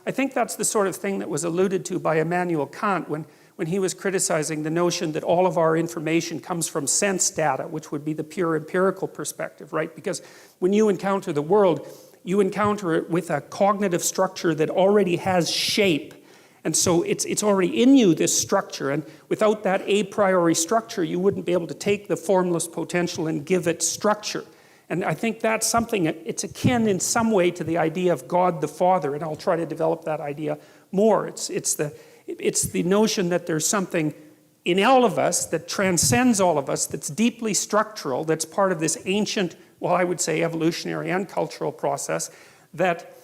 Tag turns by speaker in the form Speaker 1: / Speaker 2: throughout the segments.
Speaker 1: I think that's the sort of thing that was alluded to by Emmanuel Kant when he was criticizing the notion that all of our information comes from sense data, which would be the pure empirical perspective, right? Because when you encounter the world, you encounter it with a cognitive structure that already has shape. And so it's already in you, this structure. And without that a priori structure, you wouldn't be able to take the formless potential and give it structure. And I think that's something, it's akin in some way to the idea of God the Father, and I'll try to develop that idea more. It's the notion that there's something in all of us that transcends all of us, that's deeply structural, that's part of this ancient, well, I would say evolutionary and cultural process that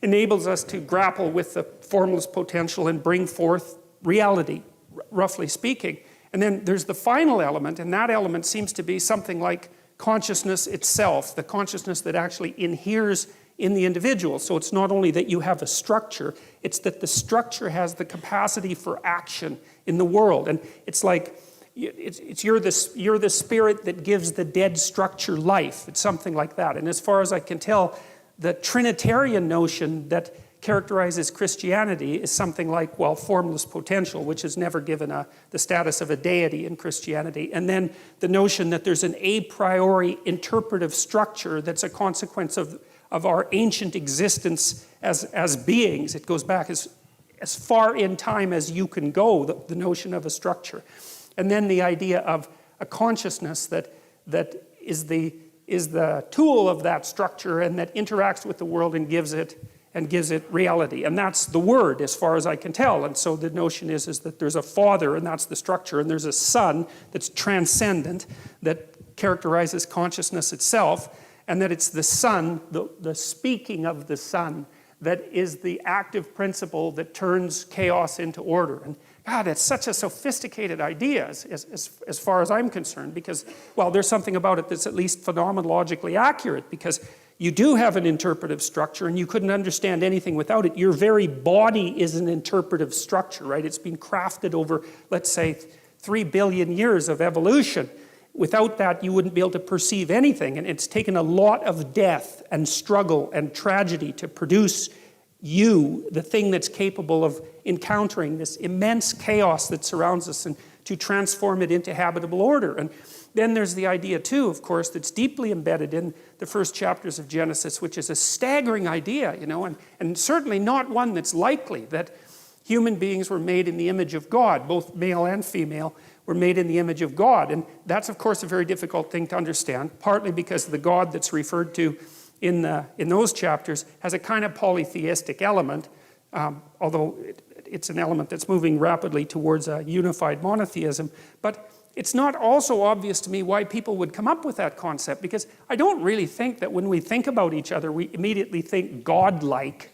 Speaker 1: enables us to grapple with the formless potential and bring forth reality, roughly speaking. And then there's the final element, and that element seems to be something like consciousness itself, the consciousness that actually inheres in the individual. So it's not only that you have a structure, it's that the structure has the capacity for action in the world. And it's like, you're the spirit that gives the dead structure life. It's something like that. And as far as I can tell, the Trinitarian notion that characterizes Christianity is something like, well, formless potential, which is never given the status of a deity in Christianity. And then the notion that there's an a priori interpretive structure that's a consequence of our ancient existence as beings. It goes back as far in time as you can go, the notion of a structure. And then the idea of a consciousness that is the tool of that structure and that interacts with the world and gives it reality. And that's the Word, as far as I can tell. And so the notion is that there's a Father, and that's the structure, and there's a Son that's transcendent, that characterizes consciousness itself, and that it's the Son, the speaking of the Son, that is the active principle that turns chaos into order. And God, it's such a sophisticated idea as far as I'm concerned, because, well, there's something about it that's at least phenomenologically accurate, because you do have an interpretive structure and you couldn't understand anything without it. Your very body is an interpretive structure, right? It's been crafted over, let's say, 3 billion years of evolution. Without that, you wouldn't be able to perceive anything. And it's taken a lot of death and struggle and tragedy to produce you, the thing that's capable of encountering this immense chaos that surrounds us, and to transform it into habitable order. And then there's the idea too, of course, that's deeply embedded in the first chapters of Genesis, which is a staggering idea, you know, and certainly not one that's likely, that human beings were made in the image of God, both male and female were made in the image of God. And that's, of course, a very difficult thing to understand, partly because the God that's referred to in those chapters has a kind of polytheistic element, although it's an element that's moving rapidly towards a unified monotheism. But it's not also obvious to me why people would come up with that concept, because I don't really think that when we think about each other, we immediately think God-like.